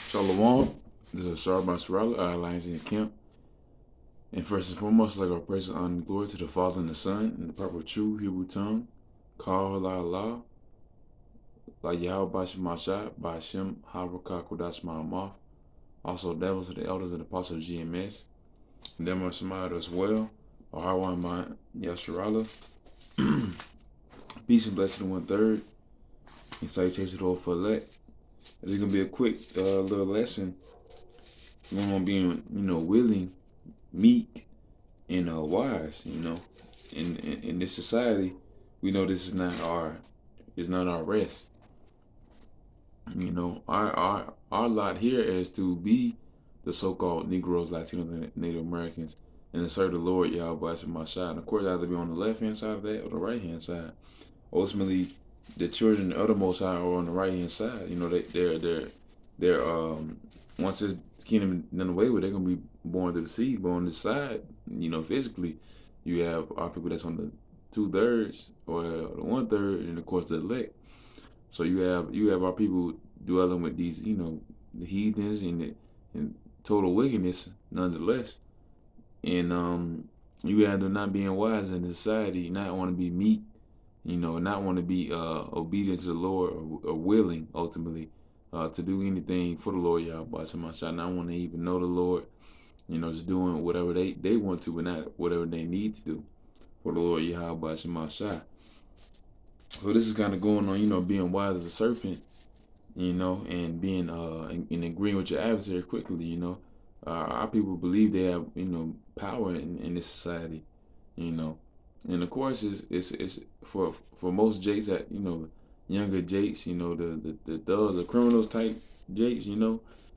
Shalom. This is Sharban Sarala, our Alliance in the Camp. And first and foremost, like our praise and honor and glory to the Father and the Son, in the proper true Hebrew tongue. Call Allah, like Yahweh Bashim Mashah, Bashim Harakah Kodash Ma'amaf. Also, devils to the elders of the Apostle of GMS. And them are Shemad as well. Harwan Man Yasharala. Peace and blessing to 1/3. And salutations to the whole for elect. This is going to be a quick little lesson. We're going to be, willing, meek, and wise. In this society, we know this is not our rest. Our lot here is to be the so-called Negroes, Latinos, and Native Americans, and to serve the Lord Yahweh Shemashah. And of course, I have to be on the left-hand side of that or the right-hand side. Ultimately, the children of the Most High are on the right-hand side. They're once this kingdom done away with, they're gonna be born to the seed. But on this side, physically, you have our people that's on the 2/3 or the 1/3, and of course the elect. So you have our people dwelling with these, the heathens and total wickedness, nonetheless. And you have them not being wise in society, not want to be meek, not want to be obedient to the Lord or willing ultimately to do anything for the Lord Yahweh Shemashah, not want to even know the Lord, just doing whatever they want to, but not whatever they need to do for the Lord Yahweh Shemashah. So this is kind of going on, being wise as a serpent, and being and agreeing with your adversary quickly. Our people believe they have power in this society, and of course it's for most jakes that younger jakes, the thugs, the criminals type jakes,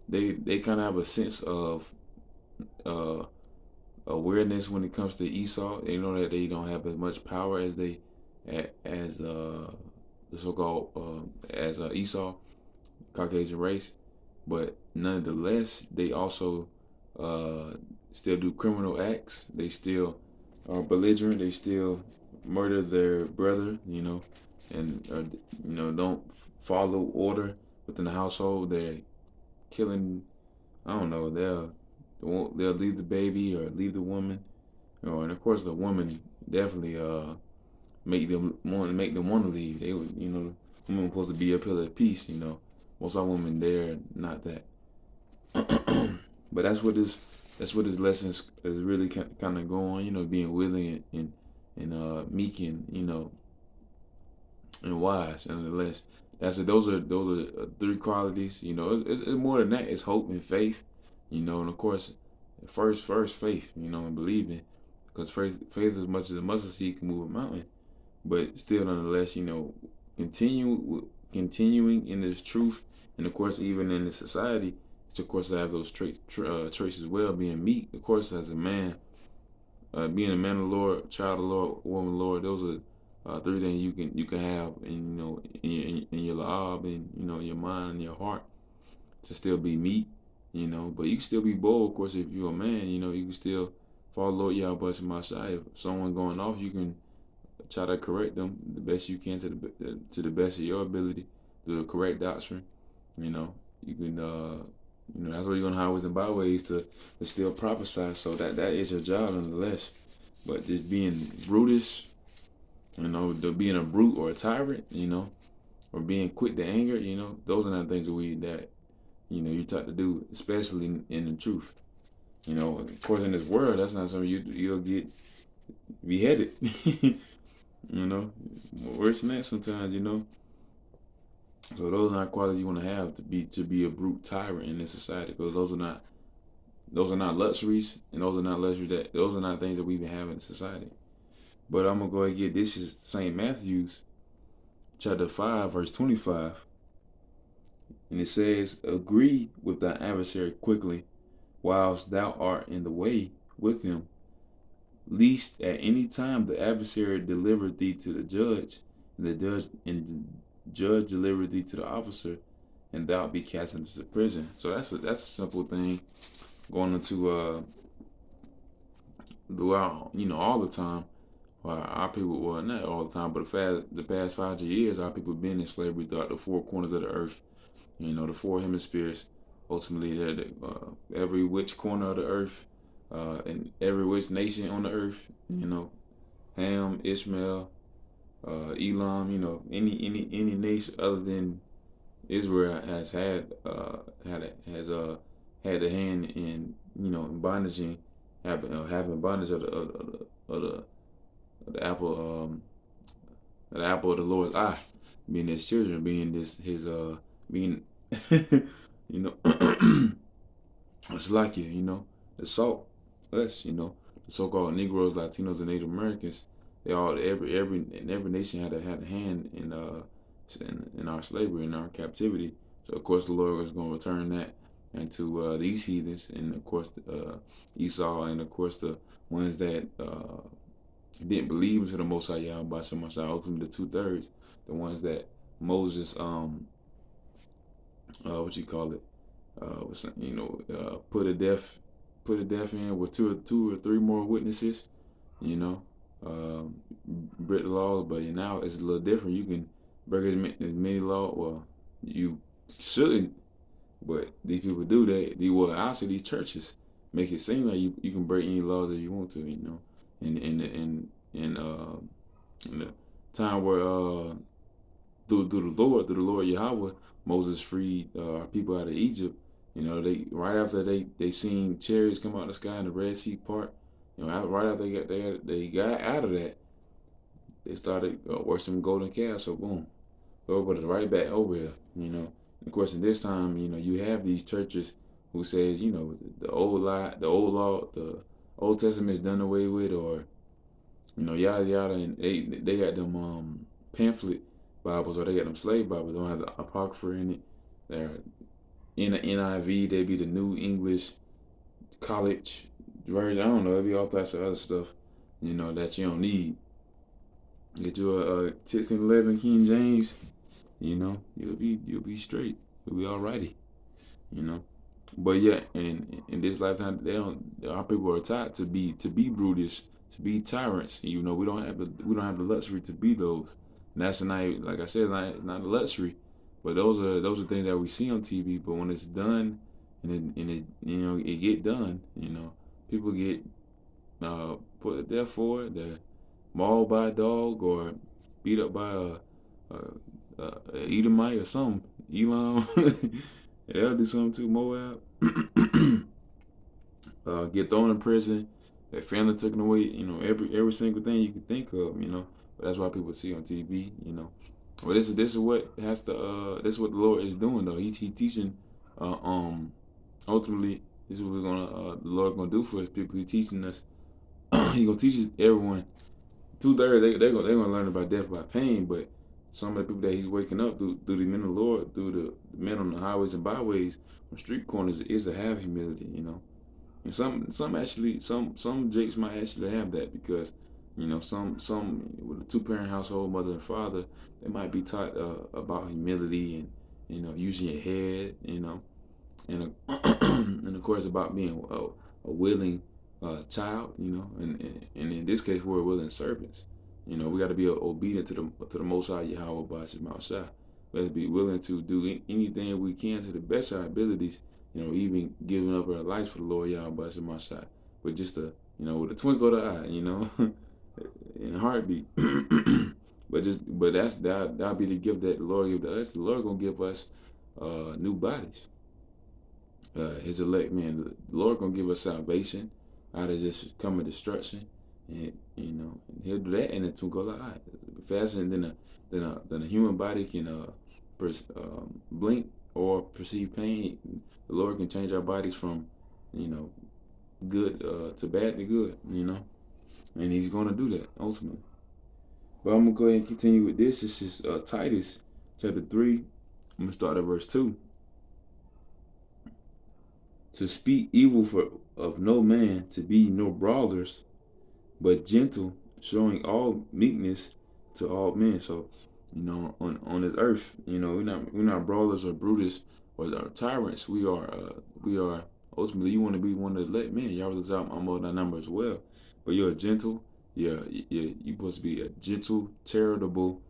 they kind of have a sense of uh, awareness when it comes to Esau. They know that they don't have as much power as the so-called as Esau, Caucasian race, but nonetheless they also still do criminal acts. They still are belligerent. They still murder their brother, and don't follow order within the household. They're killing. I don't know. They'll leave the baby or leave the woman, and of course the woman definitely make them want to leave. They would, the women supposed to be a pillar of peace. Most of our women they're not that. But that's what this lesson is really kind of going. Being willing and meek and and wise. And nonetheless, those are three qualities. It's more than that. It's hope and faith. And of course, first faith. And believing, because faith as much as a mustard seed can move a mountain. But still, nonetheless, continuing in this truth, and of course, even in this society, it's of course to have those traits as well. Being meek, of course, as a man, being a man of the Lord, child of the Lord, woman of the Lord. Those are three things you can have, in your la'ab, and your mind and your heart, to still be meek. But you can still be bold, of course, if you're a man. You can still follow Lord Yahweh Shemashah. If someone going off, you can try to correct them the best you can to the best of your ability, to the correct doctrine. You can that's what you're gonna highways and byways to still prophesy. So that is your job nonetheless. But just being brutish, being a brute or a tyrant, or being quick to anger, those are not things that you're taught to do, especially in the truth. Of course, in this world, that's not something you'll get beheaded. Worse than that sometimes. So those are not qualities you want to have to be a brute tyrant in this society, because those are not luxuries, and those are not things that we even have in society. But I'm gonna go ahead and get this is St. Matthew's chapter 5 verse 25, and it says, "Agree with thy adversary quickly, whilst thou art in the way with him, lest at any time the adversary deliver thee to the judge, and the judge deliver thee to the officer, and thou be cast into the prison." So that's a simple thing going into throughout all the time. Our people, well, not all the time, but the past 500 years, our people been in slavery throughout the four corners of the earth. The four hemispheres. ultimately, every which corner of the earth, and every which nation on the earth, Ham, Ishmael, Elam, any nation other than Israel has had a hand in in bondage and having bondage of the apple of the Lord's eye, being his children, being his being you know it's like the salt, us, the so-called Negroes, Latinos, and Native Americans. They all every nation had a hand in our slavery, in our captivity. So of course the Lord was going to return that into these heathens, and of course Esau, and of course the ones that didn't believe into the Most High Yahweh Shem Mashiach, ultimately the 2/3, the ones that Moses what you call it put a death in with two or three more witnesses, you know, break the laws. But now it's a little different. You can break as many laws. Well, you shouldn't, but these people do that. Actually, these churches make it seem like you can break any laws that you want to, in the time where through the Lord Yahweh, Moses freed our people out of Egypt. They right after they seen chariots come out of the sky and the Red Sea part. Right after they got out of that, they started worshiping golden calves. So boom, Lord put us right back over here. And of course, in this time, you have these churches who says, the old law, the Old Testament is done away with, or yada yada, and they got them pamphlet Bibles, or they got them slave Bibles. They don't have the apocrypha in it. They're in the NIV. They be the New English College version. I don't know. It'd be all types of other stuff, that you don't need. Get you a 1611 King James. You'll be straight. You'll be alrighty. But yeah, in this lifetime, our people are taught to be brutish, to be tyrants. We don't have the luxury to be those. And that's not, like I said, not a luxury. But those are things that we see on TV. But when it's done, and it get done, people get put to death for it. They're mauled by a dog or beat up by a Edomite or something. Elam. They'll do something too. Moab. Get thrown in prison. Their family taken away. Every single thing you can think of. But that's why people see on TV. But this is what has to. This is what the Lord is doing though. He teaching. Ultimately, this is what the Lord gonna do for his people. He's teaching us. He gonna teach everyone. 2/3 they're gonna learn about death by pain, but some of the people that he's waking up through the men of the Lord, through the men on the highways and byways, on street corners, is to have humility, And some jakes might actually have that because, some with a 2-parent household, mother and father, they might be taught about humility and using your head, and and of course about being a willing child, and in this case we're willing servants. We got to be obedient to the Most High Yahweh Bashim Shah. We have to be willing to do anything we can to the best of our abilities. Even giving up our lives for the Lord Yahweh Bashim Shah, with just with a twinkle of the eye, in a heartbeat. but that'll be the gift that the Lord give to us. The Lord gonna give us new bodies. His elect man, the Lord gonna give us salvation out of this coming destruction. And he'll do that in a twinkle of an eye, faster than a human body can blink or perceive pain. The Lord can change our bodies from good to bad to good, and He's going to do that ultimately. But I'm gonna go ahead and continue with this. This is Titus chapter 3. I'm gonna start at verse 2. To speak evil of no man, to be no brawlers, but gentle, showing all meekness to all men. So, on this earth, we're not brawlers or brutish or tyrants. We are ultimately, you want to be one of the elect men. Y'all was out on that number as well. But you're a gentle. You're supposed to be a gentle, charitable,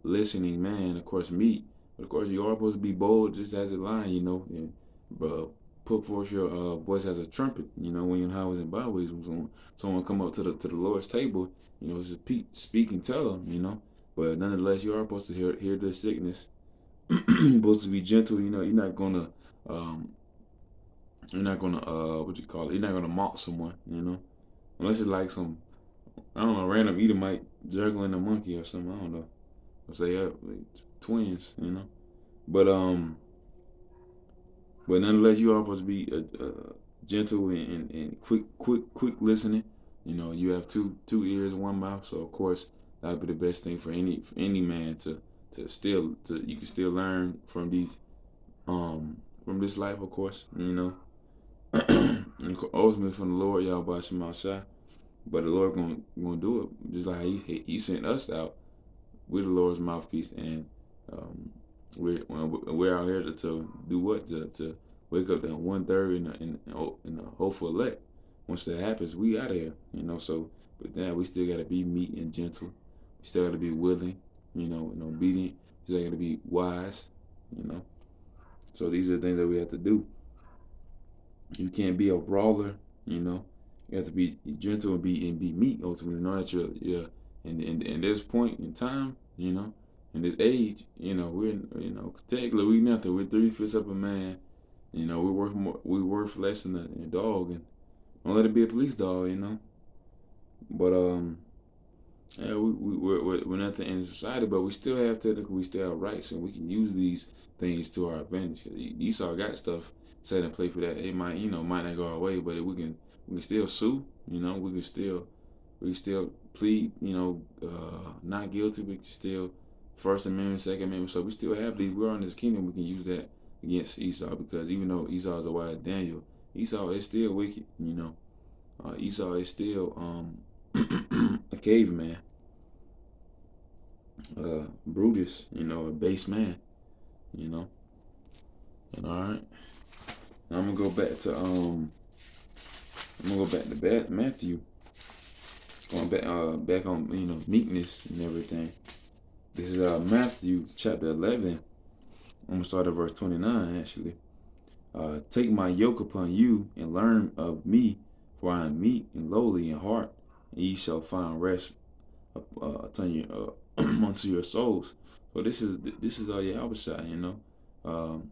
listening man. Of course, meek. But of course, you are supposed to be bold, just as a lion. But put forth your voice as a trumpet. You know, when you're in highways and byways, when someone come up to the Lord's table, you know, speak and tell them. You know, but nonetheless, you are supposed to hear the sickness. You're supposed to be gentle. You know, um, you're not gonna what you call it? You're not gonna mock someone. You know, unless it's like some, I don't know, random Edomite juggling a monkey or something. I don't know. I'll say yeah, like twins. You know, but but nonetheless, you are supposed to be gentle and quick listening. You know, you have two ears, one mouth. So of course, that'd be the best thing for any man to you can still learn from this life, of course. You know, and ultimately from the Lord, y'all by Shema Shai. But the Lord gonna do it just like he sent us out with the Lord's mouthpiece, and um, we're out here to do what to wake up that 1/3 in the hopeful elect. Once that happens, we out of here, you know. So, but then we still gotta be meek and gentle. We still gotta be willing, you know, and obedient. We still gotta be wise, you know. So these are the things that we have to do. You can't be a brawler, you know. You have to be gentle and be meek ultimately. Know that you're in this point in time, you know, in this age, you know, technically we nothing. We're 3/5 of a man. You know, we worth less than a dog, and don't let it be a police dog, you know. But yeah, we're nothing in society, but we still have technically we still have rights, and we can use these things to our advantage. Esau got stuff set in place for that. It might not go our way, but we can still sue. You know, we can still plead. You know, not guilty. We can still First Amendment, Second Amendment. So we still have these. We're in this kingdom. We can use that against Esau because even though Esau is a wife of Daniel, Esau is still wicked. You know, Esau is still a caveman, Brutus, you know, a base man, you know. And all right, now I'm gonna go back to Matthew, going back on meekness and everything. This is Matthew chapter 11. I'm gonna start at verse 29 actually. Take my yoke upon you and learn of me, for I am meek and lowly in heart, and ye shall find rest unto your souls. So this is Yahushua, you know. Um,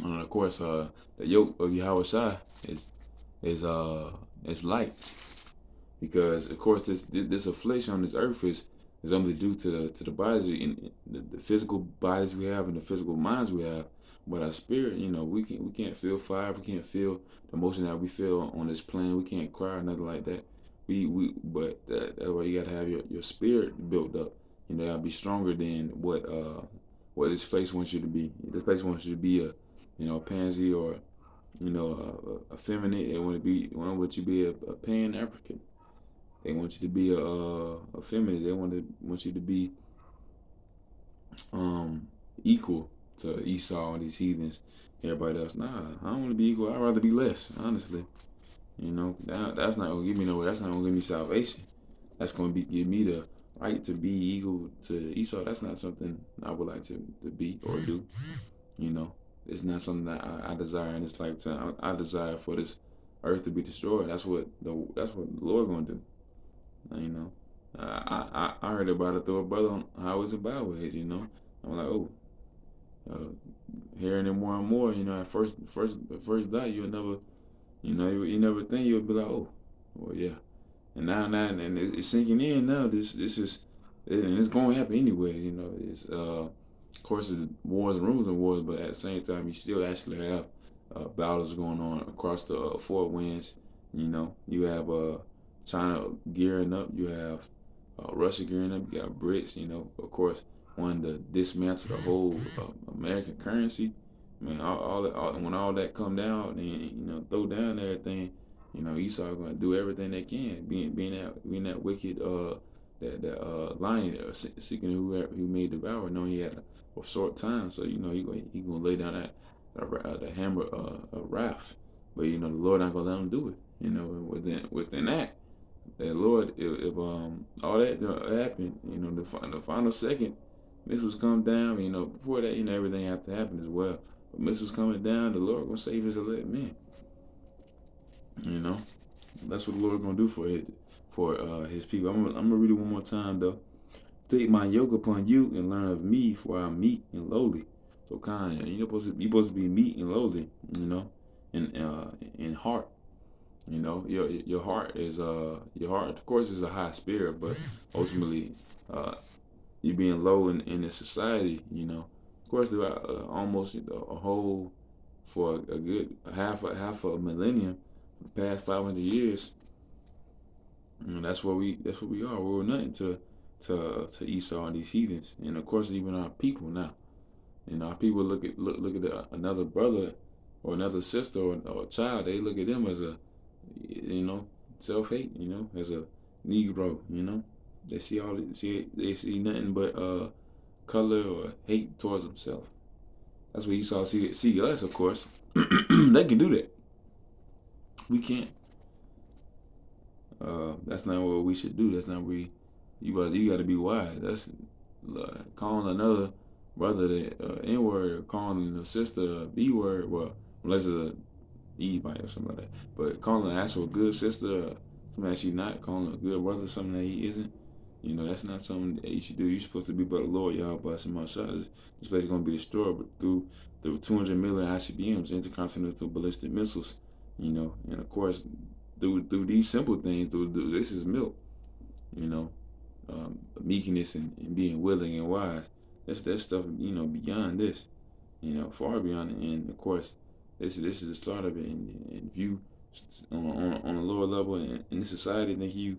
and of course, the yoke of Yahushua is light, because of course this affliction on this earth is only due to the bodies in the physical bodies we have and the physical minds we have. But our spirit, you know, we can't feel fire, we can't feel the emotion that we feel on this plane. We can't cry or nothing like that. But that's why you gotta have your spirit built up. You know, you gotta be stronger than what this place wants you to be. This place wants you to be a pansy, or a feminine. They want you to be a pan African. They want you to be a feminine. They want you to be equal to Esau and these heathens, everybody else. Nah, I don't want to be equal. I'd rather be less, honestly. You know, that's not gonna give me nowhere. That's not gonna give me salvation. That's gonna give me the right to be equal to Esau. That's not something I would like to be or do. You know, it's not something that I desire in this lifetime. I desire for this earth to be destroyed. That's what the Lord gonna do. You know, I heard about it through a brother on highways and byways. You know, I'm like, oh, uh, hearing it more and more. You know, at first thought you'll never, you never think you'll be like, oh, well, yeah. And now, and it's sinking in now. This is, and it's going to happen anyway. You know, it's of course it's wars and rumors of wars, but at the same time, you still actually have battles going on across the four winds. You know, you have China gearing up. You have Russia gearing up. You got BRICS. You know, of course, wanting to dismantle the whole American currency. Man, when all that come down, and throw down everything. You know, Esau going to do everything they can, being that wicked that lion seeking who may devour, knowing he had a short time. So he gonna lay down the hammer of wrath. But the Lord not gonna let him do it. Within that, the Lord, if all that happened, the final second, this was come down. Before that, everything had to happen as well. missiles coming down, the Lord gonna save His elect men. You know, that's what the Lord gonna do for His people. I'm gonna read it one more time though. Take my yoke upon you and learn of me, for I'm meek and lowly. So kind, you're supposed to be meek and lowly. You know, in heart. You know, your heart is your heart of course is a high spirit, but ultimately you being low in the society. You know, of course throughout almost a whole for a good half a millennium, the past 500 years. You know, that's what we are. We're nothing to Esau and these heathens, and of course even our people now. You know, our people look at another brother or another sister or a child. They look at them as a, you know, self hate. You know, as a Negro. You know, they see nothing but color or hate towards themselves. That's what Esau see us. Of course, they can do that. We can't. That's not what we should do. That's not we. You got to be wise. That's calling another brother the N word or calling a sister a B word. Well, unless it's a Evite or something like that. But calling an actual good sister something that she's not, calling a good brother something that he isn't. You know, that's not something that you should do. You're supposed to be but the Lord, y'all, by some my shot. This place is gonna be destroyed, but through 200 million ICBMs, intercontinental ballistic missiles. You know, and of course, through these simple things, through this is milk. You know, meekness and being willing and wise. That's stuff, you know, beyond this, you know, far beyond it. And of course, this is the start of it. And if you on a lower level in this society, think you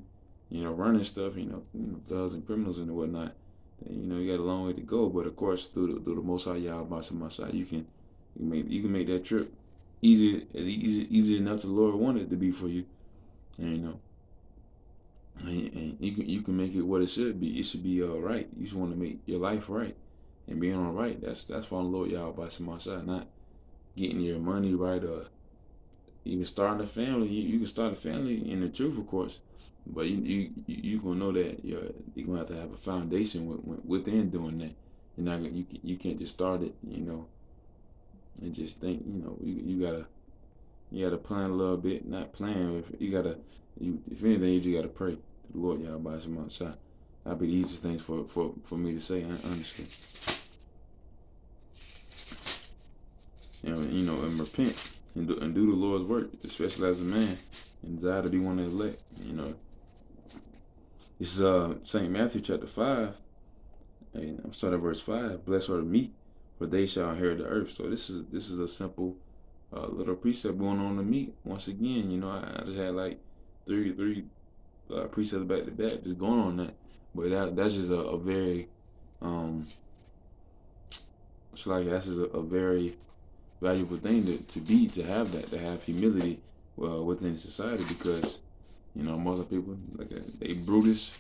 know, running stuff, you know, thugs and criminals and whatnot, then, you know, you got a long way to go. But of course, through the Most High Yah, by my side, you can make that trip easy enough the Lord wanted it to be for you. And, you know, and you can make it what it should be. It should be right. You just want to make your life right, and being all right. That's following the Lord Yah by some side, not getting your money right or even starting a family. You can start a family in the truth, of course, but you gonna know that you're gonna have a foundation within doing that. You're not gonna, you can't just start it, you know, and just think, you know, you gotta plan a little bit, not plan. If anything, you just gotta pray to the Lord Yah by some shot. That'd be the easiest thing for me to say, honestly. You know, and repent and do the Lord's work, especially as a man, and desire to be one of the elect. You know, this is Saint Matthew chapter 5, and I'm starting at verse 5. Blessed are the meek, for they shall inherit the earth. So this is a simple little precept going on to meek. Once again, you know, I just had like three precepts back to back, just going on that. But that's just a very that's just a very valuable thing to have humility within society, because you know most of people like they brutish,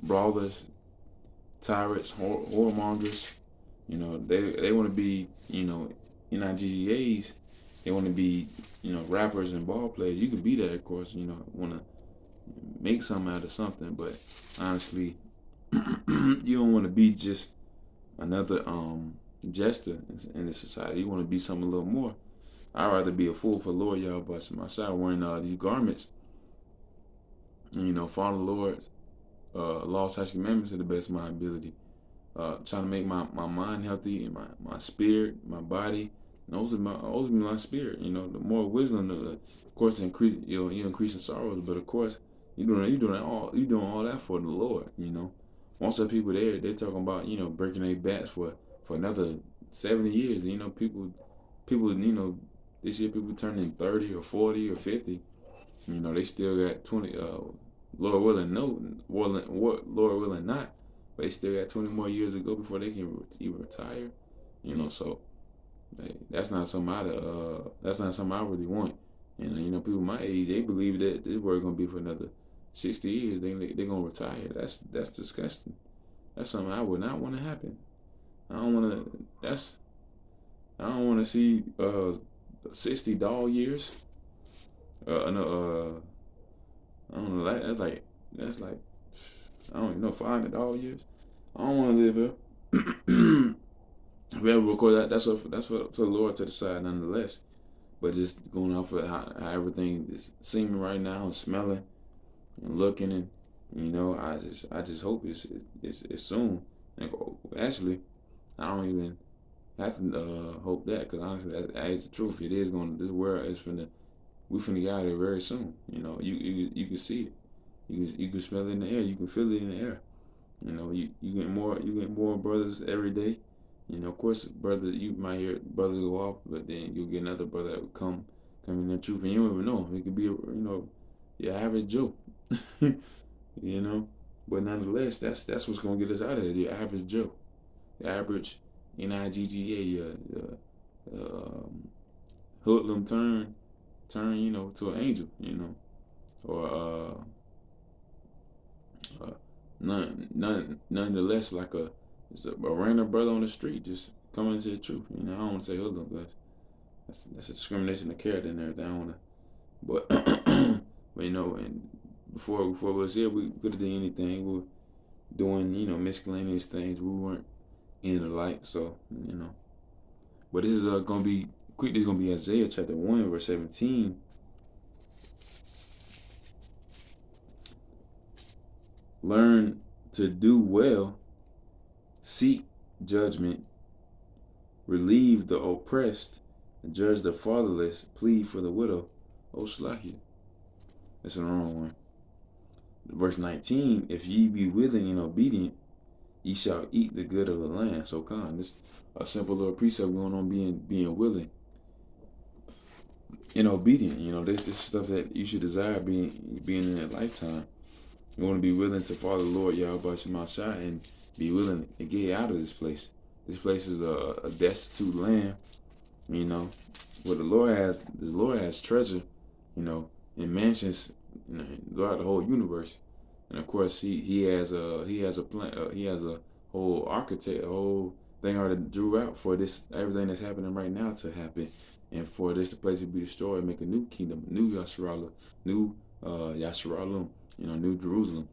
brawlers, tyrants, whoremongers. You know they want to be, you know, in our GGAs they want to be, you know, rappers and ball players. You can be that, of course. You know, want to make something out of something, but honestly, you don't want to be just another jester in the society. You want to be something a little more. I'd rather be a fool for the Lord, y'all, but my side wearing these garments, and, you know, follow the Lord's law, statutes, commandments to the best of my ability. Trying to make my mind healthy and my spirit, my body, and ultimately my spirit. You know, the more wisdom, of course, you increase in sorrows, but of course, you doing all that for the Lord. You know, most of the people there, they're talking about, you know, breaking their backs for another 70 years. You know, people, you know, this year people turning 30 or 40 or 50. You know, they still got 20. Lord willing, no, Lord willing, not. But they still got 20 more years to go before they can even retire. You know, so that's not something I really want. And you know, people my age, they believe that this work gonna be for another 60 years. They gonna retire. That's disgusting. That's something I would not want to happen. I don't want to see 60 dog years. No, I don't know. That's like I don't even know, 500 dog years. I don't want to live here. If we ever record that, that's what to the Lord to the side, nonetheless. But just going off of how everything is seeming right now and smelling and looking, and I just hope it's soon. And actually, I don't even have to hope that, because honestly, that is the truth. It is going. This world is finna. We finna get out of here very soon. You can see it. You can smell it in the air. You can feel it in the air. You get more brothers every day. Of course, brother, you might hear brothers go off, but then you'll get another brother that will come in the truth, and you don't even know. It could be your average Joe. you know, but nonetheless, that's what's gonna get us out of here. The average Joe, the average NIGGA, hoodlum turn to an angel, or nonetheless, like just a random brother on the street just coming to the truth. I don't want to say hoodlum because that's a discrimination of character and everything. I don't want to, but but and before we was here, we could have done anything. We were doing miscellaneous things. We weren't in the light, so. But this is gonna be quick. This is gonna be Isaiah chapter 1 verse 17. Learn to do well, seek judgment, relieve the oppressed, judge the fatherless, plead for the widow. Oh, Shlakia. That's the wrong one. Verse 19, if ye be willing and obedient, ye shall eat the good of the land. So this a simple little precept going on, being willing and obedient. This is stuff that you should desire being in that lifetime. You want to be willing to follow the Lord Yahweh Shemashah and be willing to get out of this place. This place is a destitute land, where the Lord has treasure, in mansions, throughout the whole universe. And of course, he has a plan. He has a whole architect, a whole thing already drew out for this, everything that's happening right now to happen, and for this place to be destroyed, make a new kingdom, new Yasharallah, new Yasharallah, New Jerusalem,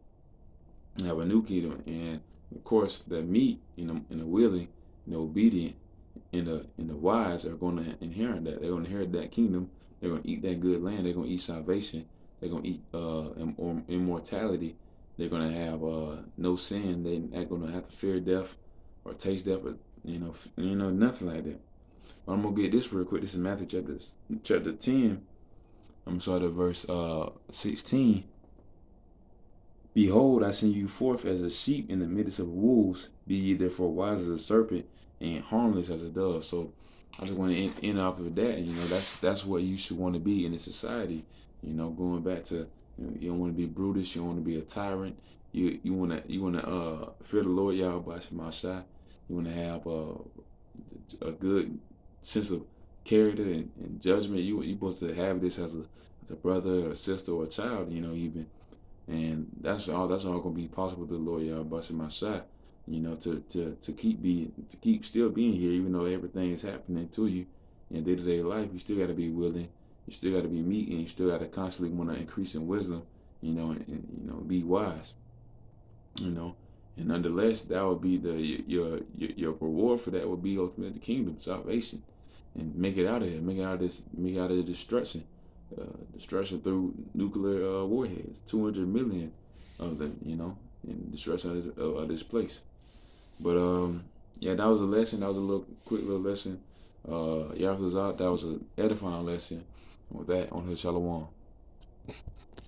and have a new kingdom. And of course, the meek, and the willing, and the obedient, and the wise are going to inherit that. They're going to inherit that kingdom. They're going to eat that good land. They're going to eat salvation. They're going to eat immortality. They're going to have no sin. They're not going to have to fear death or taste death, or nothing like that. But I'm gonna get this real quick. This is Matthew chapter 10. I'm sorry, to verse 16. Behold, I send you forth as a sheep in the midst of wolves. Be ye therefore wise as a serpent and harmless as a dove. So I just want to end off of that. And that's what you should want to be in this society. Going back to, you don't want to be brutish. You don't want to be a tyrant. You want to fear the Lord Yahweh Shemashah. You want to have a good sense of character and judgment. You supposed to have this as a brother or a sister or a child. Even. And that's all gonna be possible to the Lord Yahweh Shemashah, to keep still being here, even though everything is happening to you in day-to-day life. You still gotta be willing, you still gotta be meek, and you still gotta constantly want to increase in wisdom, and be wise. And nonetheless, that would be your reward for that would be ultimately the kingdom, salvation. And make it out of here, make it out of the destruction. Destruction through nuclear warheads, 200 million of them, and destruction of this place. But yeah, that was a lesson. That was a quick little lesson. That was an edifying lesson. With that, on her Shalom.